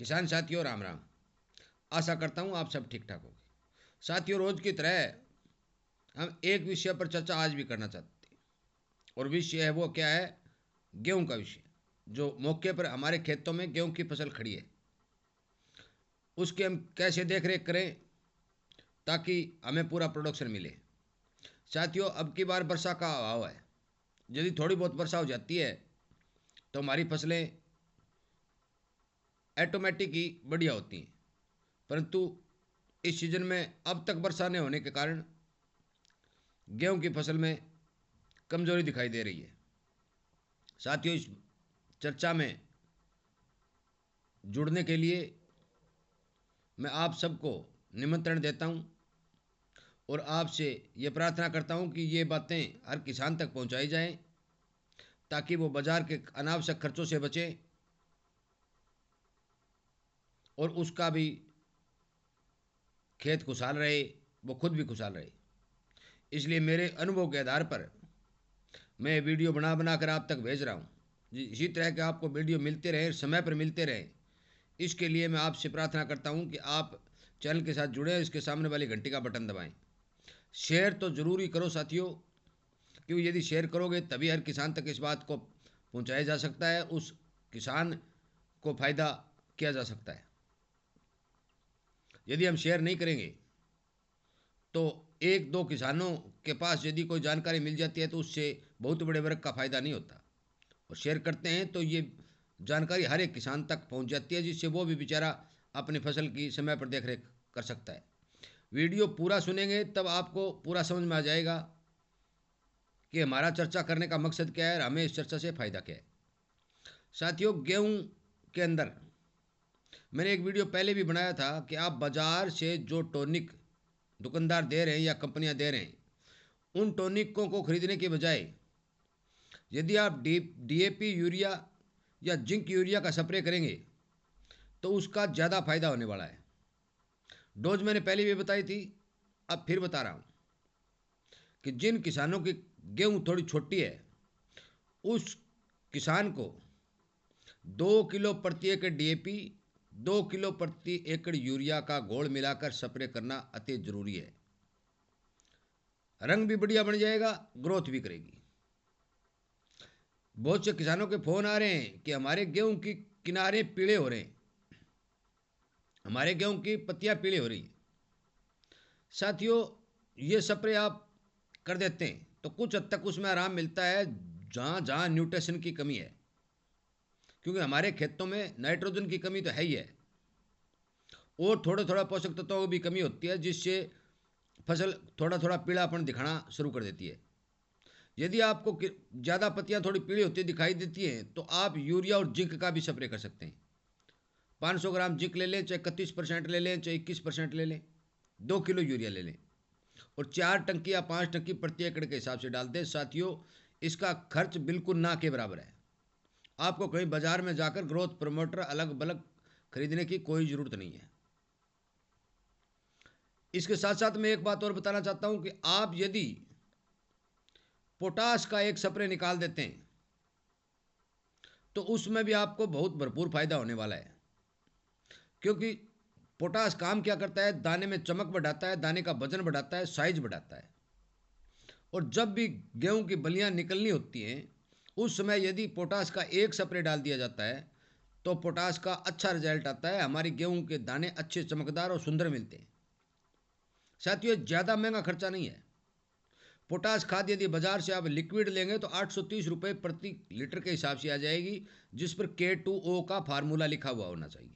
किसान साथियों राम राम। आशा करता हूँ आप सब ठीक ठाक होंगे। साथियों, रोज की तरह हम एक विषय पर चर्चा आज भी करना चाहते हैं, और विषय है वो क्या है? गेहूं का विषय। जो मौके पर हमारे खेतों में गेहूं की फसल खड़ी है, उसकी हम कैसे देख रेख करें ताकि हमें पूरा प्रोडक्शन मिले। साथियों, अब की बार वर्षा का अभाव है। यदि थोड़ी बहुत वर्षा हो जाती है तो हमारी फसलें ऑटोमेटिक ही बढ़िया होती हैं, परंतु इस सीजन में अब तक वर्षा नहीं होने के कारण गेहूं की फसल में कमजोरी दिखाई दे रही है। साथियों, इस चर्चा में जुड़ने के लिए मैं आप सबको निमंत्रण देता हूं, और आपसे ये प्रार्थना करता हूं कि ये बातें हर किसान तक पहुंचाई जाएं ताकि वो बाजार के अनावश्यक खर्चों से बचें और उसका भी खेत खुशहाल रहे, वो खुद भी खुशहाल रहे। इसलिए मेरे अनुभव के आधार पर मैं वीडियो बना बना कर आप तक भेज रहा हूँ। जी, इसी तरह के आपको वीडियो मिलते रहे, समय पर मिलते रहे, इसके लिए मैं आपसे प्रार्थना करता हूँ कि आप चैनल के साथ जुड़ें, इसके सामने वाली घंटी का बटन दबाएं। शेयर तो ज़रूरी करो साथियों, क्योंकि यदि शेयर करोगे तभी हर किसान तक इस बात को पहुँचाया जा सकता है, उस किसान को फ़ायदा किया जा सकता है। यदि हम शेयर नहीं करेंगे तो एक दो किसानों के पास यदि कोई जानकारी मिल जाती है तो उससे बहुत बड़े वर्ग का फ़ायदा नहीं होता। और शेयर करते हैं तो ये जानकारी हर एक किसान तक पहुंच जाती है, जिससे वो भी बेचारा अपनी फसल की समय पर देख रेख कर सकता है। वीडियो पूरा सुनेंगे तब आपको पूरा समझ में आ जाएगा कि हमारा चर्चा करने का मकसद क्या है और हमें इस चर्चा से फ़ायदा क्या है। साथियों, गेहूं के अंदर मैंने एक वीडियो पहले भी बनाया था कि आप बाज़ार से जो टॉनिक दुकानदार दे रहे हैं या कंपनियां दे रहे हैं, उन टॉनिकों को खरीदने के बजाय यदि आप डीएपी यूरिया या जिंक यूरिया का स्प्रे करेंगे तो उसका ज़्यादा फायदा होने वाला है। डोज मैंने पहले भी बताई थी, अब फिर बता रहा हूँ कि जिन किसानों की गेहूँ थोड़ी छोटी है, उस किसान को 2 किलो प्रति एकड़ डीएपी, 2 किलो प्रति एकड़ यूरिया का घोल मिलाकर स्प्रे करना अति जरूरी है। रंग भी बढ़िया बन जाएगा, ग्रोथ भी करेगी। बहुत से किसानों के फोन आ रहे हैं कि हमारे गेहूं की किनारे पीले हो रहे हैं, हमारे गेहूं की पत्तियां पीली हो रही हैं। साथियों, ये स्प्रे आप कर देते हैं तो कुछ हद तक उसमें आराम मिलता है जहाँ जहाँ न्यूट्रिशन की कमी है, क्योंकि हमारे खेतों में नाइट्रोजन की कमी तो है ही है, और थोड़ा थोड़ा पोषक तत्वों की भी कमी होती है, जिससे फसल थोड़ा थोड़ा पीलापन दिखाना शुरू कर देती है। यदि आपको ज़्यादा पत्तियाँ थोड़ी पीली होती दिखाई देती हैं तो आप यूरिया और जिंक का भी स्प्रे कर सकते हैं। 500 ग्राम जिंक ले लें, चाहे 31% ले लें, चाहे 21% ले लें, 2 किलो यूरिया ले लें, और 4 टंकी या 5 टंकी प्रति एकड़ के हिसाब से डाल दें। साथियों, इसका खर्च बिल्कुल ना के बराबर है। आपको कहीं बाजार में जाकर ग्रोथ प्रमोटर अलग बलग खरीदने की कोई ज़रूरत नहीं है। इसके साथ साथ मैं एक बात और बताना चाहता हूं कि आप यदि पोटास का एक स्प्रे निकाल देते हैं तो उसमें भी आपको बहुत भरपूर फायदा होने वाला है, क्योंकि पोटास काम क्या करता है? दाने में चमक बढ़ाता है, दाने का वजन बढ़ाता है, साइज बढ़ाता है। और जब भी गेहूं की बलियां निकलनी होती हैं उस समय यदि पोटास का एक स्प्रे डाल दिया जाता है तो पोटास का अच्छा रिजल्ट आता है, हमारी गेहूं के दाने अच्छे चमकदार और सुंदर मिलते हैं। साथियों, ज़्यादा महंगा खर्चा नहीं है। पोटास खाद यदि बाजार से आप लिक्विड लेंगे तो 830 रुपये प्रति लीटर के हिसाब से आ जाएगी, जिस पर K2O का फार्मूला लिखा हुआ होना चाहिए।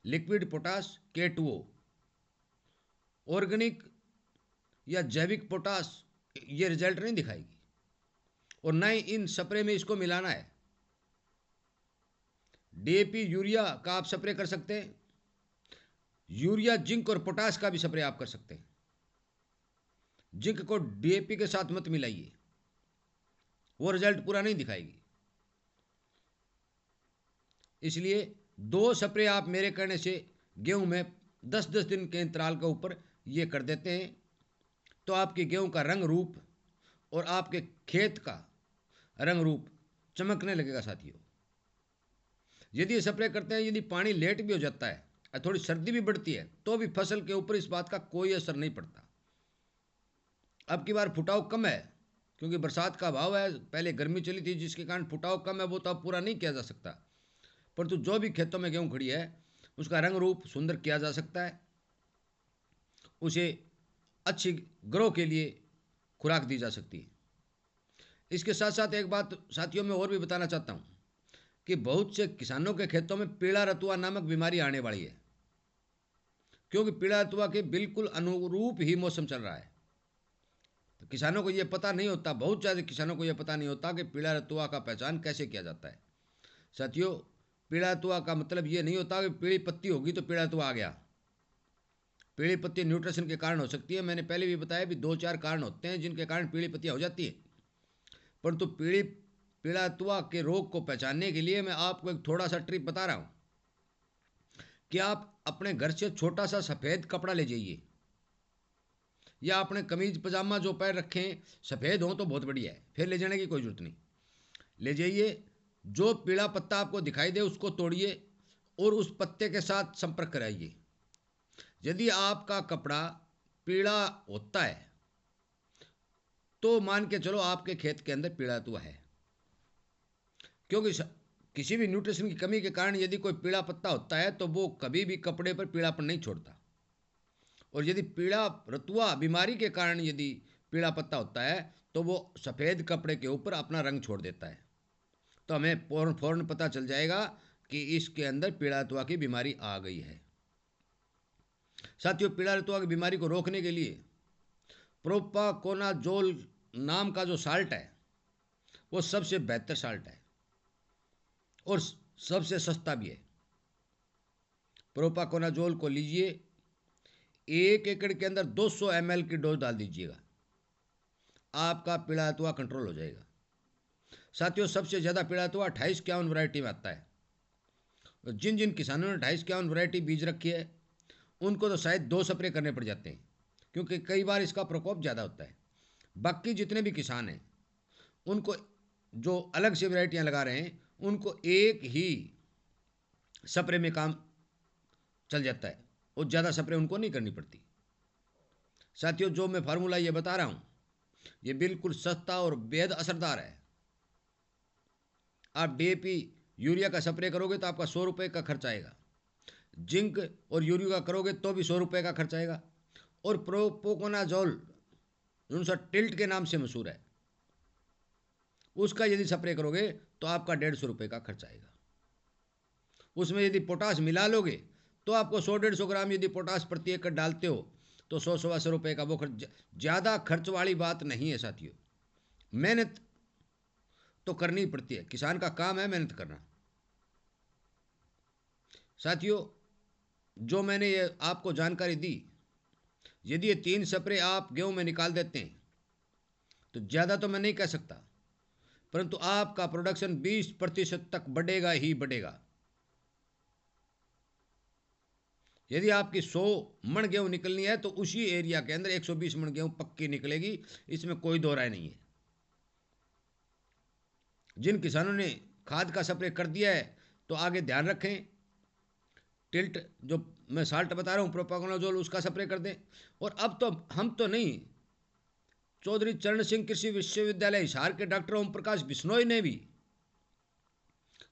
Liquid potash K2O। ऑर्गेनिक या जैविक पोटास ये रिजल्ट नहीं दिखाएगी, और न ही इन स्प्रे में इसको मिलाना है। डीएपी यूरिया का आप स्प्रे कर सकते हैं, यूरिया जिंक और पोटास का भी स्प्रे आप कर सकते हैं। जिंक को डीएपी के साथ मत मिलाइए, वो रिजल्ट पूरा नहीं दिखाएगी। इसलिए 2 स्प्रे आप मेरे करने से गेहूं में 10-10 दिन के अंतराल के ऊपर ये कर देते हैं तो आपके गेहूं का रंग रूप और आपके खेत का रंग रूप चमकने लगेगा। साथियों, यदि ये स्प्रे करते हैं, यदि पानी लेट भी हो जाता है और थोड़ी सर्दी भी बढ़ती है तो भी फसल के ऊपर इस बात का कोई असर नहीं पड़ता। अब की बार फुटाव कम है क्योंकि बरसात का अभाव है, पहले गर्मी चली थी जिसके कारण फुटाव कम है, वो तो अब पूरा नहीं किया जा सकता। परंतु जो भी खेतों में गेहूँ खड़ी है उसका रंग रूप सुंदर किया जा सकता है, उसे अच्छी ग्रो के लिए खुराक दी जा सकती है। इसके साथ साथ एक बात साथियों में और भी बताना चाहता हूँ कि बहुत से किसानों के खेतों में पीला रतुआ नामक बीमारी आने वाली है, क्योंकि पीला रतुआ के बिल्कुल अनुरूप ही मौसम चल रहा है। तो किसानों को यह पता नहीं होता, बहुत ज़्यादा किसानों को यह पता नहीं होता कि पीला रतुआ का पहचान कैसे किया जाता है। साथियों, पीला रतुआ का मतलब ये नहीं होता कि पीली पत्ती होगी तो पीला रतुआ आ गया। पीली पत्ती न्यूट्रिशन के कारण हो सकती है, मैंने पहले भी बताया भी 2-4 कारण होते हैं जिनके कारण पीली पत्तियाँ हो जाती है। परंतु पीला रतुआ के रोग को पहचानने के लिए मैं आपको एक थोड़ा सा ट्रिप बता रहा हूँ कि आप अपने घर से छोटा सा सफ़ेद कपड़ा ले जाइए, या अपने कमीज पजामा जो पैर रखें सफ़ेद हो तो बहुत बढ़िया है, फिर ले जाने की कोई ज़रूरत नहीं। ले जाइए, जो पीला पत्ता आपको दिखाई दे उसको तोड़िए और उस पत्ते के साथ संपर्क कराइए। यदि आपका कपड़ा पीला होता है तो मान के चलो आपके खेत के अंदर पीला रतुआ है, क्योंकि किसी भी न्यूट्रिशन की कमी के कारण यदि कोई पीला पत्ता होता है तो वो कभी भी कपड़े पर पीलापन नहीं छोड़ता। और यदि पीला रतुआ बीमारी के कारण यदि पीला पत्ता होता है तो वो सफ़ेद कपड़े के ऊपर अपना रंग छोड़ देता है, तो हमें फौरन पता चल जाएगा कि इसके अंदर पीला रतुआ की बीमारी आ गई है। साथियों, पीला रतुआ की बीमारी को रोकने के लिए प्रोपाकोनाजोल नाम का जो साल्ट है वो सबसे बेहतर साल्ट है और सबसे सस्ता भी है। प्रोपाकोनाजोल को लीजिए, 1 एकड़ के अंदर 200 ml की डोज डाल दीजिएगा, आपका पीला रतुआ कंट्रोल हो जाएगा। साथियों, सबसे ज़्यादा पीला रतुआ 28-51 वैरायटी में आता है। जिन जिन किसानों ने 28-51 वैरायटी बीज रखी है उनको तो शायद 2 स्प्रे करने पड़ जाते हैं, क्योंकि कई बार इसका प्रकोप ज़्यादा होता है। बाकी जितने भी किसान हैं उनको जो अलग से वैरायटियाँ लगा रहे हैं उनको एक ही स्प्रे में काम चल जाता है और ज़्यादा स्प्रे उनको नहीं करनी पड़ती। साथियों, जो मैं फार्मूला ये बता रहा हूँ ये बिल्कुल सस्ता और बेहद असरदार है। आप डीएपी यूरिया का स्प्रे करोगे तो आपका 100 रुपये का खर्च आएगा, जिंक और यूरिया का करोगे तो भी 100 रुपये का खर्च आएगा, और प्रोपोकोनाजोल जो सा टिल्ट के नाम से मशहूर है उसका यदि स्प्रे करोगे तो आपका 150 रुपये का खर्च आएगा। उसमें यदि पोटास मिला लोगे तो आपको 100-150 ग्राम यदि पोटास प्रति एकड़ डालते हो तो 100-125 रुपये का वो खर्च, ज़्यादा खर्च वाली बात नहीं है। साथियों, मेहनत तो करनी पड़ती है, किसान का काम है मेहनत करना। साथियों, जो मैंने ये आपको जानकारी दी, यदि ये 3 स्प्रे आप गेहूं में निकाल देते हैं तो ज़्यादा तो मैं नहीं कह सकता, परंतु आपका प्रोडक्शन 20% तक बढ़ेगा ही बढ़ेगा। यदि आपकी 100 मण गेहूँ निकलनी है तो उसी एरिया के अंदर 120 मण गेहूँ पक्की निकलेगी, इसमें कोई दो राय नहीं है। जिन किसानों ने खाद का स्प्रे कर दिया है तो आगे ध्यान रखें, टिल्ट जो मैं साल्ट बता रहा हूँ प्रोपाकोनाजोल उसका स्प्रे कर दें। और अब तो हम तो नहीं, चौधरी चरण सिंह कृषि विश्वविद्यालय हिसार के डॉक्टर ओम प्रकाश बिश्नोई ने भी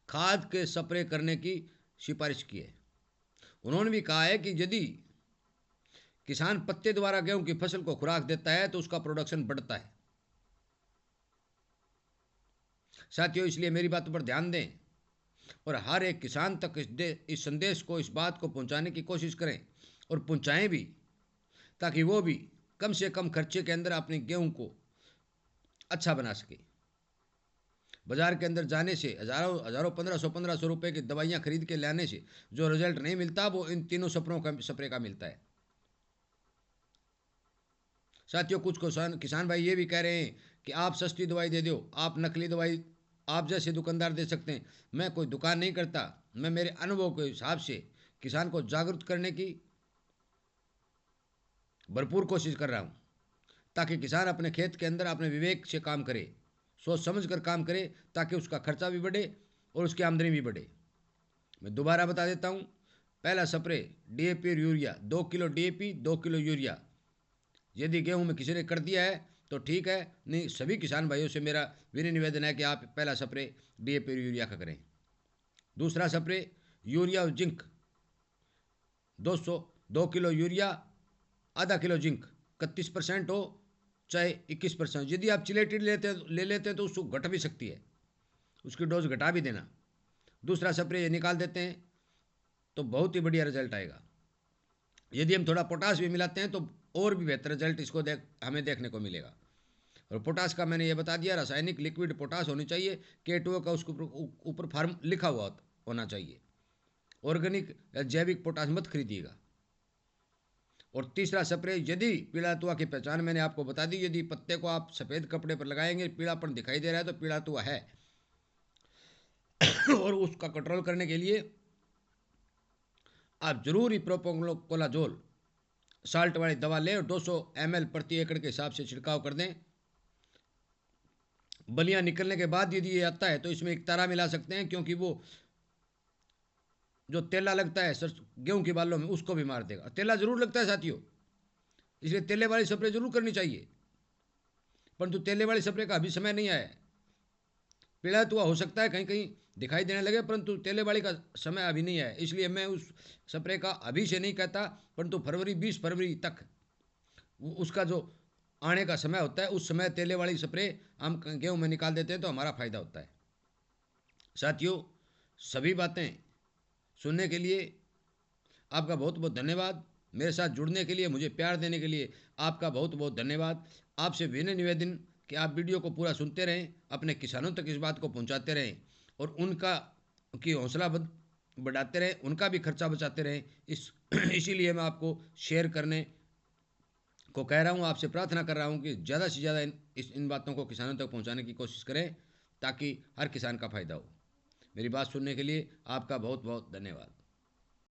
खाद के स्प्रे करने की सिफारिश की है। उन्होंने भी कहा है कि यदि किसान पत्ते द्वारा गेहूं की फसल को खुराक देता है तो उसका प्रोडक्शन बढ़ता है। साथियों, इसलिए मेरी बातों पर ध्यान दें और हर एक किसान तक इस संदेश को, इस बात को पहुंचाने की कोशिश करें और पहुंचाएं भी, ताकि वो भी कम से कम खर्चे के अंदर अपने गेहूं को अच्छा बना सके। बाजार के अंदर जाने से हज़ारों हज़ारों 1500 रुपए की दवाइयाँ खरीद के लाने से जो रिजल्ट नहीं मिलता वो इन तीनों स्प्रे का मिलता है। साथियों, कुछ किसान भाई ये भी कह रहे हैं कि आप सस्ती दवाई दे दो, आप नकली दवाई आप जैसे दुकानदार दे सकते हैं। मैं कोई दुकान नहीं करता, मैं मेरे अनुभव के हिसाब से किसान को जागरूक करने की भरपूर कोशिश कर रहा हूँ, ताकि किसान अपने खेत के अंदर अपने विवेक से काम करे, सोच समझ कर काम करे, ताकि उसका खर्चा भी बढ़े और उसकी आमदनी भी बढ़े। मैं दोबारा बता देता हूँ। पहला स्प्रे डीएपी और urea, 2 kilo DAP 2 kilo urea यदि गेहूं में किसी ने कर दिया है तो ठीक है, नहीं सभी किसान भाइयों से मेरा विनय निवेदन है कि आप पहला स्प्रे डीएपी और यूरिया का करें। दूसरा स्प्रे यूरिया और जिंक 200, 2 किलो यूरिया आधा किलो जिंक, 31% हो चाहे 21%, यदि आप चिलेटेड ले लेते हैं तो उसको घट भी सकती है, उसकी डोज घटा भी देना। दूसरा स्प्रे ये निकाल देते हैं तो बहुत ही बढ़िया रिजल्ट आएगा। यदि हम थोड़ा पोटास भी मिलाते हैं तो और भी बेहतर रिजल्ट इसको हमें देखने को मिलेगा। और पोटास का मैंने ये बता दिया, रासायनिक लिक्विड पोटास होनी चाहिए, K2O का उसके ऊपर फार्म लिखा हुआ होना चाहिए। ऑर्गेनिक या जैविक पोटास मत खरीदिएगा। और तीसरा स्प्रे, यदि पीला तुआ की पहचान मैंने आपको बता दी, यदि पत्ते को आप सफ़ेद कपड़े पर लगाएंगे पीलापन दिखाई दे रहा है तो पीला तुआ है। और उसका कंट्रोल करने के लिए आप जरूर ही प्रोपोकोलाजोल साल्ट वाली दवा लें और 200 ml प्रति एकड़ के हिसाब से छिड़काव कर दें। बलियां निकलने के बाद यदि ये आता है तो इसमें एक तारा मिला सकते हैं, क्योंकि वो जो तेला लगता है गेहूं की बालों में उसको भी मार देगा। तेला जरूर लगता है साथियों, इसलिए तेले वाली स्प्रे जरूर करनी चाहिए, परंतु तेले वाली स्प्रे का अभी समय नहीं आया है। पीला तुआ हो सकता है कहीं कहीं दिखाई देने लगे, परंतु तेले वाली का समय अभी नहीं है, इसलिए मैं उस स्प्रे का अभी से नहीं कहता, परंतु फरवरी 20 फरवरी तक उसका जो आने का समय होता है उस समय तेले वाली स्प्रे हम गेहूं में निकाल देते हैं तो हमारा फायदा होता है। साथियों, सभी बातें सुनने के लिए आपका बहुत बहुत धन्यवाद। मेरे साथ जुड़ने के लिए, मुझे प्यार देने के लिए आपका बहुत बहुत धन्यवाद। आपसे विनय निवेदन कि आप वीडियो को पूरा सुनते रहें, अपने किसानों तक इस बात को पहुंचाते रहें और उनका की हौसला बढ़ाते रहें, उनका भी खर्चा बचाते रहें। इसीलिए मैं आपको शेयर करने को कह रहा हूँ, आपसे प्रार्थना कर रहा हूँ कि ज़्यादा से ज़्यादा इन बातों को किसानों तक पहुँचाने की कोशिश करें ताकि हर किसान का फ़ायदा हो। मेरी बात सुनने के लिए आपका बहुत बहुत धन्यवाद।